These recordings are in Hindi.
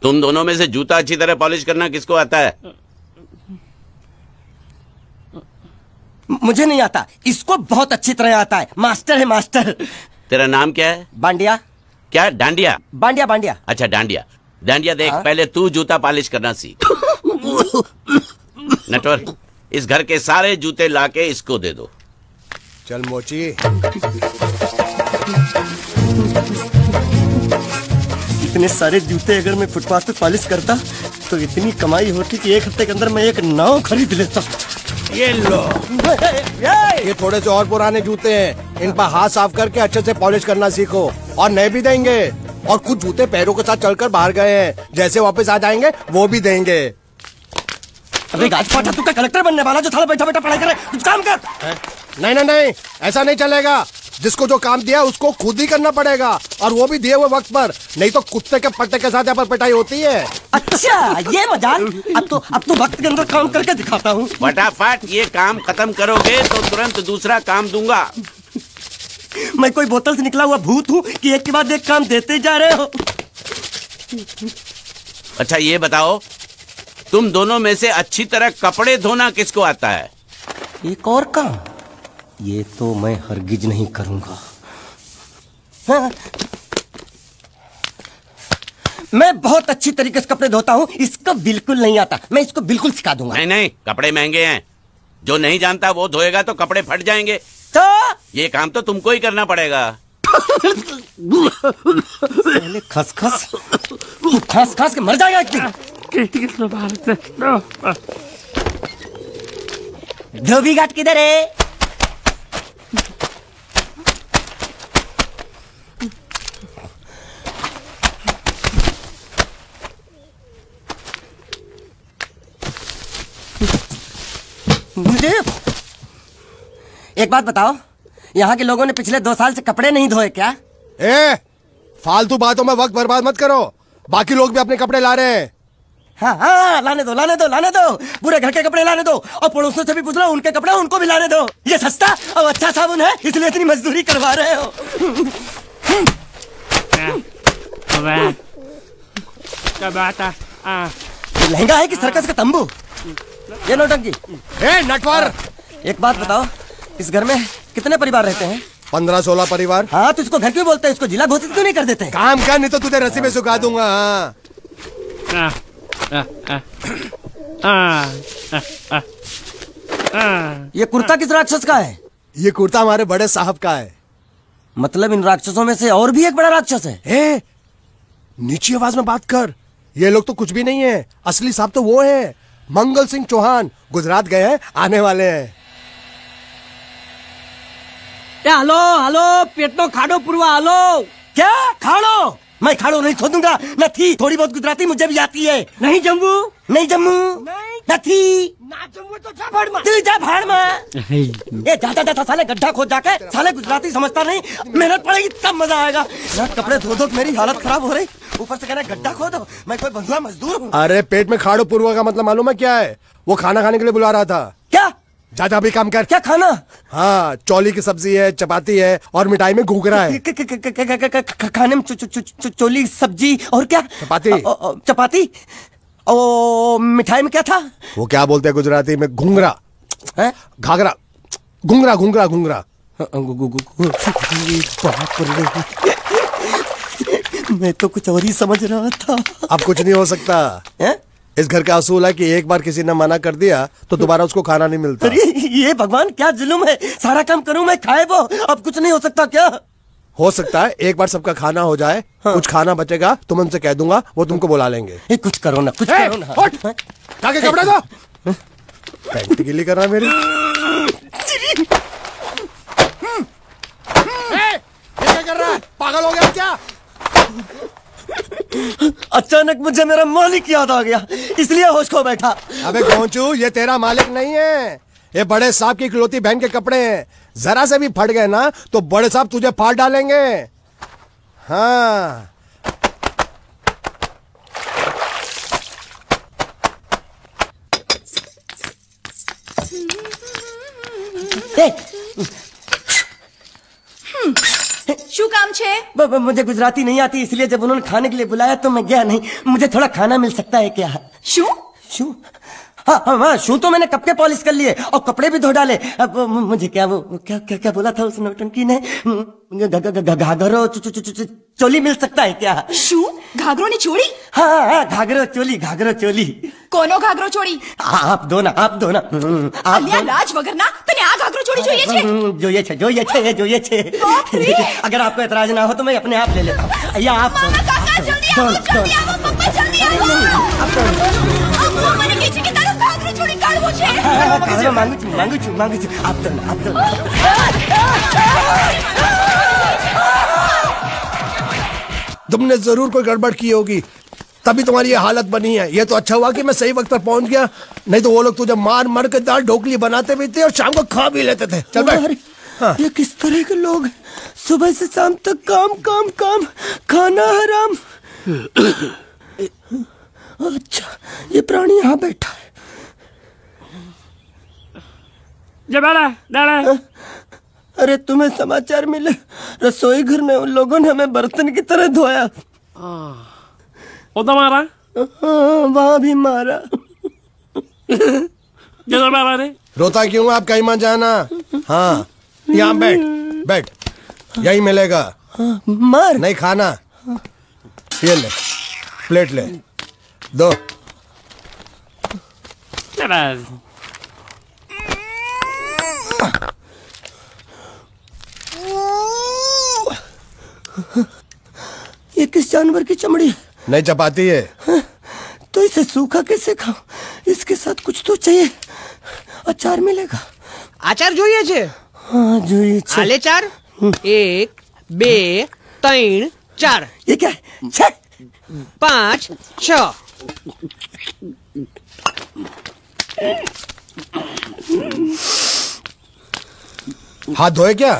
तुम दोनों में से जूता अच्छी तरह पॉलिश करना किसको आता है? मुझे नहीं आता, इसको बहुत अच्छी तरह आता है। मास्टर है मास्टर। तेरा नाम क्या है? बांडिया। क्या? डांडिया? बांडिया बांडिया। अच्छा डांडिया। डांडिया देख, पहले तू जूता पॉलिश करना सीख। नटवर, इस घर के सारे जूते लाके इसको दे दो। चल मोची। इतने सारे जूते अगर मैं फुटपाथ पे पॉलिश करता तो इतनी कमाई होती कि 1 हफ्ते के अंदर मैं एक नाव खरीद लेता। ये लो, ये थोड़े से और पुराने जूते हैं, इन पर हाथ साफ करके अच्छे से पॉलिश करना सीखो। और नए भी देंगे, और कुछ जूते पैरों के साथ चलकर बाहर गए हैं, जैसे वापस आ जाएंगे वो भी देंगे। अबे गाजपाटा, तू क्या कलेक्टर बनने वाला जो साला बैठा बैठा पढ़ाई करे? कुछ काम कर। नहीं नहीं नहीं, ऐसा नहीं चलेगा। जिसको जो काम दिया उसको खुद ही करना पड़ेगा, और वो भी दिए हुए वक्त पर, नहीं तो कुत्ते के पट्टे के साथ यहाँ पर पिटाई होती है। अच्छा ये मजाक। अब तो वक्त के अंदर काम करके दिखाता हूँ। फटाफट ये काम खत्म करोगे तो तुरंत दूसरा काम दूंगा। मैं कोई बोतल से निकला हुआ भूत हूँ कि एक के बाद एक काम देते जा रहे हो? अच्छा ये बताओ, तुम दोनों में से अच्छी तरह कपड़े धोना किसको आता है? एक और काम? ये तो मैं हरगिज नहीं करूंगा। हाँ। मैं बहुत अच्छी तरीके से कपड़े धोता हूँ, इसको बिल्कुल नहीं आता। मैं इसको बिल्कुल सिखा दूंगा। नहीं नहीं, कपड़े महंगे हैं, जो नहीं जानता वो धोएगा तो कपड़े फट जाएंगे। तो ये काम तो तुमको ही करना पड़ेगा। खसखस, तू खस खस के मर जाएगा एक दिन। धोबी घाट किधर है? मुझे एक बात बताओ, यहाँ के लोगों ने पिछले 2 साल से कपड़े नहीं धोए क्या? फालतू बातों में वक्त बर्बाद मत करो, बाकी लोग भी अपने कपड़े ला रहे हैं। हाँ, लाने दो लाने दो लाने दो, पूरे घर के कपड़े लाने दो, और पड़ोसियों से भी पूछ लो, उनके कपड़े उनको भी लाने दो। ये सस्ता और अच्छा साबुन है, इसलिए इतनी मजदूरी करवा रहे हो। लहंगा है कि सर्कस का तंबू? ये नौटंकी। नटवर, एक बात बताओ, इस घर में कितने परिवार रहते हैं? 15-16 परिवार। हाँ, तो इसको घर क्यों बोलते हैं? इसको जिला घोषित क्यों नहीं कर देते? काम कर, नहीं तो तुझे रस्सी में सुखा दूंगा। ये कुर्ता किस राक्षस का है? ये कुर्ता हमारे बड़े साहब का है। मतलब इन राक्षसों में से और भी एक बड़ा राक्षस है? नीची आवाज में बात कर, ये लोग तो कुछ भी नहीं है, असली साहब तो वो है मंगल सिंह चौहान, गुजरात गए हैं, आने वाले हैं। हेलो हेलो, पेटनो खाड़ो पुरवा। हेलो, क्या खाड़ो? मैं खाड़ो नहीं खोदूंगा। न थी, थोड़ी बहुत गुजराती मुझे भी आती है। नहीं जम्मू, नहीं जम्मू, न थी ना जम्मू तो जा भाड़ में, तू जा भाड़ में। ये जाता साले गड्ढा खोद जाके, साले गुजराती समझता नहीं, मेहनत पड़ेगी तब मजा आएगा। ना कपड़े धो धो मेरी हालत खराब हो रही, ऊपर से कहना गड्ढा खोदो। मैं कोई बंधुआ मजदूर हूँ? अरे पेट में खाड़ो पुरवा का मतलब मालूम है क्या है? वो खाना खाने के लिए बुला रहा था। क्या? जा भी काम कर। क्या खाना? हाँ, चौली की सब्जी है, चपाती है, और मिठाई में घूघरा है। खाने में चोली सब्जी और क्या? चपाती। चपाती। ओ, मिठाई में क्या था? वो क्या बोलते हैं गुजराती में? घूंघरा है, घाघरा, घूंघरा घूंघरा घूंघरा। मैं तो कुछ और ही समझ रहा था। अब कुछ नहीं हो सकता है? इस घर का असूल है कि एक बार किसी ने मना कर दिया तो दोबारा उसको खाना नहीं मिलता। ये भगवान क्या जुल्म है, सारा काम करूं मैं, खाए वो। अब कुछ नहीं हो सकता क्या? हो सकता है एक बार सबका खाना हो जाए। हाँ। कुछ खाना बचेगा तो मैं उनसे कह दूंगा, वो तुमको बुला लेंगे। कुछ करो ना, कुछ करो ना। जाके कपड़े दो। पैंट गिल्ली कर रहा है मेरी। क्या कर रहा है? पागल हो गया क्या? अचानक मुझे मेरा मालिक याद आ गया, इसलिए होश खो बैठा। अबे गोंचू, ये तेरा मालिक नहीं है, ये बड़े साहब की इकलौती बहन के कपड़े हैं। जरा से भी फट गए ना तो बड़े साहब तुझे फाड़ डालेंगे। हाँ, શું કામ છે? मुझे गुजराती नहीं आती, इसलिए जब उन्होंने खाने के लिए बुलाया तो मैं गया नहीं। मुझे थोड़ा खाना मिल सकता है क्या? शू शू? हाँ, शू तो मैंने कब के पॉलिश कर लिए और कपड़े भी धो डाले। अब मुझे क्या क्या बोला था उस नौटंकी ने? घाघरो चोली मिल सकता है क्या? शू घाघरो ने चोली? हाँ, घाघरो चोली। कोनो घाघरो चोली? आप दो ना। અલ્યા લાજ વગર ના તને આ ઘાઘરો ચોળી જોઈએ છે? જોઈએ છે। अगर आपको एतराज ना हो तो मैं अपने आप ले लेता हूँ। या आप કાકા જલ્દી આવો પપ્પા જલ્દી આવો। અમ્મા મને કહે છે કે તારો ઘાઘરો ચોળી કાઢવો છે। मांगू छू। आप दो। तुमने जरूर कोई गड़बड़ की होगी, तभी तुम्हारी ये हालत बनी है। ये तो अच्छा हुआ कि मैं सही वक्त पर पहुंच गया, नहीं तो वो लोग तुझे मार के दाल ढोकली बनाते भी थे और शाम को खा भी लेते थे। चल बैठ। हाँ। ये किस तरह के लोग हैं? सुबह से शाम तक काम, खाना हराम। अच्छा, ये प्राणी यहाँ बैठा है। अरे तुम्हें समाचार मिले? रसोई घर में उन लोगों ने हमें बर्तन की तरह धोया। मारा? वहाँ भी मारा। रोता क्यों? आप कहीं मत जाना। हाँ, यहाँ बैठ, यही मिलेगा। मार नहीं खाना। ये ले, प्लेट ले, दो। ये किस जानवर की चमड़ी? नहीं चपाती है। तो इसे सूखा कैसे खाऊं? इसके साथ कुछ तो चाहिए। अचार मिलेगा? आचार જોઈએ છે? हाँ જોઈએ છે। आले चार? 1 2 3 4। ये क्या है? 6 5 6। हाथ धोए क्या?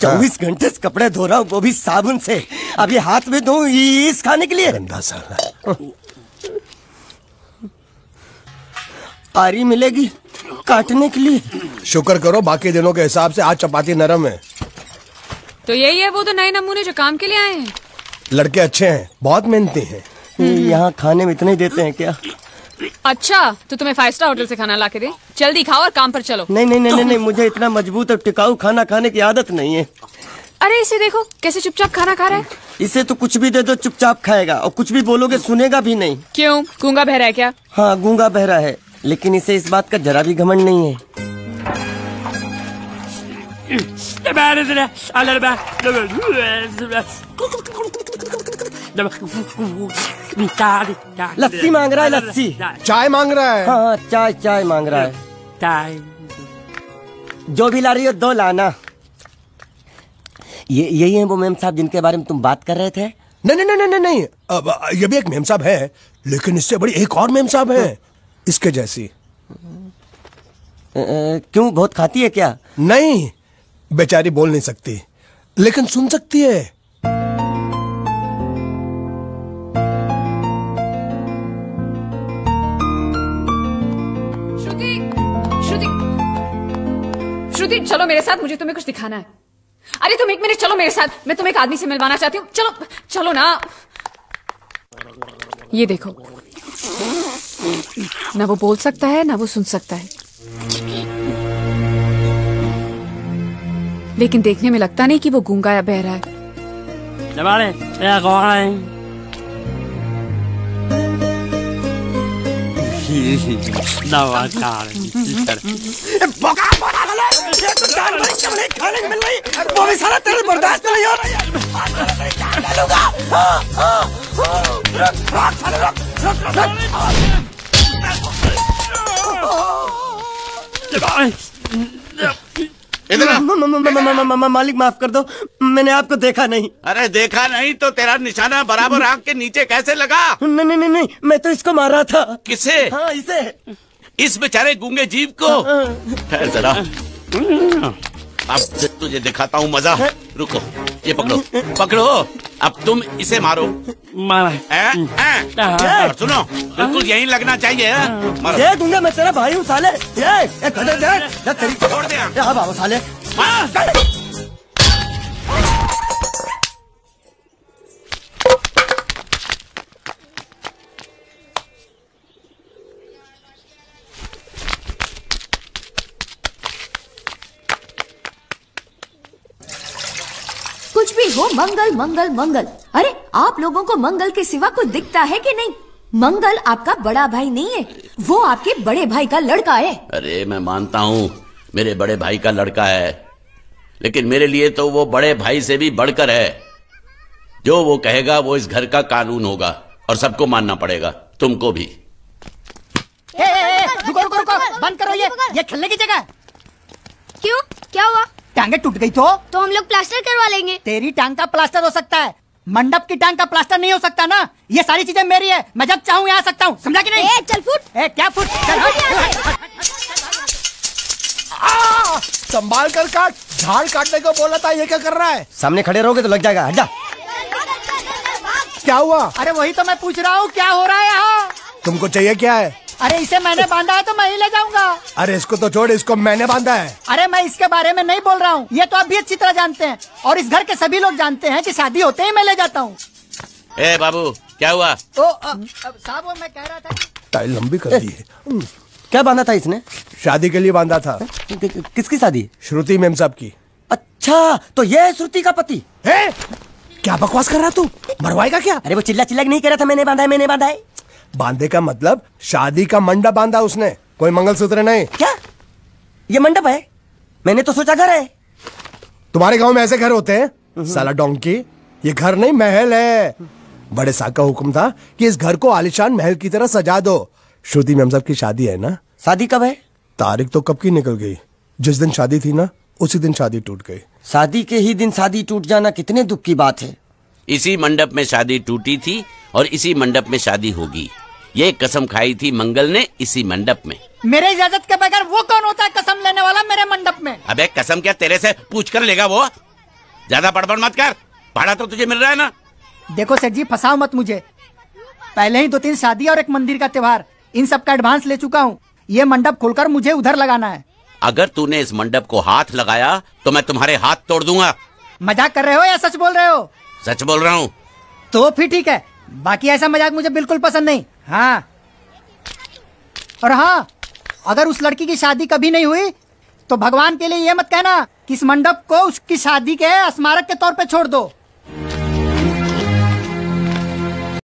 24 घंटे से कपड़े धो रहा हूँ, वो भी साबुन से। अब ये हाथ में धो इस खाने के लिए? गंदा साला। आरी मिलेगी काटने के लिए? शुक्र करो बाकी दिनों के हिसाब से आज चपाती नरम है। तो यही है वो तो नए नमूने जो काम के लिए आए हैं। लड़के अच्छे हैं, बहुत मेहनती हैं। यहाँ खाने में इतना ही देते हैं क्या? अच्छा, तो तुम्हें 5 स्टार होटल से खाना ला के दे? जल्दी खाओ और काम पर चलो। नहीं, मुझे इतना मजबूत और टिकाऊ खाना खाने की आदत नहीं है। अरे इसे देखो कैसे चुपचाप खाना खा रहा है। इसे तो कुछ भी दे दो चुपचाप खाएगा, और कुछ भी बोलोगे सुनेगा भी नहीं। क्यों, गूंगा बहरा है क्या? हाँ, गूंगा बहरा है, लेकिन इसे इस बात का जरा भी घमंड नहीं है। लस्सी मांग रहा है, लस्सी। चाय मांग रहा है। हाँ, चाय मांग रहा है। जो भी ला रही हो 2 लाना। यही है वो मेम साहब जिनके बारे में तुम बात कर रहे थे? नहीं। अब ये भी एक मेम साहब है, लेकिन इससे बड़ी एक और मेम साहब है, इसके जैसी। क्यों, बहुत खाती है क्या? नहीं, बेचारी बोल नहीं सकती, लेकिन सुन सकती है। श्रुति चलो मेरे साथ, मुझे तुम्हें कुछ दिखाना है। अरे तुम 1 मिनट चलो मेरे साथ, मैं तुम्हें एक आदमी से मिलवाना चाहती हूँ। चलो ना। ये देखो, ना वो बोल सकता है ना वो सुन सकता है, लेकिन देखने में लगता नहीं कि वो गूंगा या बहरा है। वो भी सारा तेरे बर्दाश्त नहीं हो रहा मालिक माफ कर दो, मैंने आपको देखा नहीं। अरे देखा नहीं तो तेरा निशाना बराबर आंख के नीचे कैसे लगा? नहीं, मैं तो इसको मार रहा था। किसे? हाँ, इसे। इस बेचारे गूंगे जीव को? ठहर जरा, अब तुझे दिखाता हूँ मजा। रुको, ये पकड़ो। अब तुम इसे मारो। सुनो, बिल्कुल यहीं लगना चाहिए। ये दूंगा, मैं तेरा भाई हूँ साले। छोड़ दे साले। हो मंगल मंगल मंगल। अरे आप लोगों को मंगल के सिवा कुछ दिखता है कि नहीं? मंगल आपका बड़ा भाई नहीं है, वो आपके बड़े भाई का लड़का है। अरे मैं मानता हूँ मेरे बड़े भाई का लड़का है, लेकिन मेरे लिए तो वो बड़े भाई से भी बढ़कर है। जो वो कहेगा वो इस घर का कानून होगा और सबको मानना पड़ेगा, तुमको भी। रुको रुको रुको, बंद करो ये खेलने की जगह। क्यों, क्या हुआ? टांगे टूट गई तो हम लोग प्लास्टर करवा लेंगे। तेरी टांग का प्लास्टर हो सकता है, मंडप की टांग का प्लास्टर नहीं हो सकता ना। ये सारी चीजें मेरी है, मैं जब चाहूँ यहाँ आ सकता हूँ, समझा कि नहीं? चल फुट। क्या फुट? संभाल कर काट, झाड़ काटने को बोला था, ये क्या कर रहा है? सामने खड़े रहोगे तो लग जाएगा, हट जा। क्या हुआ? अरे वही तो मैं पूछ रहा हूँ, क्या हो रहा है यहाँ? तुमको चाहिए क्या है? अरे इसे मैंने बांधा है तो मैं ही ले जाऊंगा। अरे इसको तो छोड़, इसको मैंने बांधा है। अरे मैं इसके बारे में नहीं बोल रहा हूँ, ये तो आप भी अच्छी तरह जानते हैं और इस घर के सभी लोग जानते हैं कि शादी होते ही मैं ले जाता हूँ। ए बाबू, क्या हुआ? साहब वो मैं कह रहा था, टाइल लंबी कर दी है। क्या बांधा था इसने? शादी के लिए बांधा था। किसकी शादी? श्रुति मेम साहब की। अच्छा, तो ये है श्रुति का पति? है? क्या बकवास कर रहा तू? मरवाएगा क्या? अरे वो चिल्ला चिल्ला नहीं कह रहा था मैंने बांधा है, मैंने बांधा है। बांधे का मतलब शादी का मंडप बांधा उसने, कोई मंगलसूत्र नहीं। क्या ये मंडप है? मैंने तो सोचा घर है। तुम्हारे गांव में ऐसे घर होते हैं साला डोंकी? ये घर नहीं, महल है। बड़े साहब का हुक्म था कि इस घर को आलीशान महल की तरह सजा दो। श्रुति मेम साहब की शादी है ना? शादी कब है? तारीख तो कब की निकल गई, जिस दिन शादी थी ना उसी दिन शादी टूट गई। शादी के ही दिन शादी टूट जाना कितने दुख की बात है। इसी मंडप में शादी टूटी थी और इसी मंडप में शादी होगी। ये कसम खाई थी मंगल ने इसी मंडप में। मेरे इजाजत के बगैर वो कौन होता है कसम लेने वाला मेरे मंडप में? अबे कसम क्या तेरे से पूछ कर लेगा वो? ज्यादा बड़बड़ मत कर, भाड़ा तो तुझे मिल रहा है ना। देखो सेठ जी, फंसाओ मत मुझे। पहले ही 2-3 शादी और एक मंदिर का त्योहार, इन सब का एडवांस ले चुका हूँ। ये मंडप खोलकर मुझे उधर लगाना है। अगर तूने इस मंडप को हाथ लगाया तो मैं तुम्हारे हाथ तोड़ दूंगा। मजाक कर रहे हो या सच बोल रहे हो? सच बोल रहा हूँ। तो फिर ठीक है, बाकी ऐसा मजाक मुझे बिल्कुल पसंद नहीं। हाँ, और हाँ, अगर उस लड़की की शादी कभी नहीं हुई तो भगवान के लिए ये मत कहना कि इस मंडप को उसकी शादी के स्मारक के तौर पे छोड़ दो।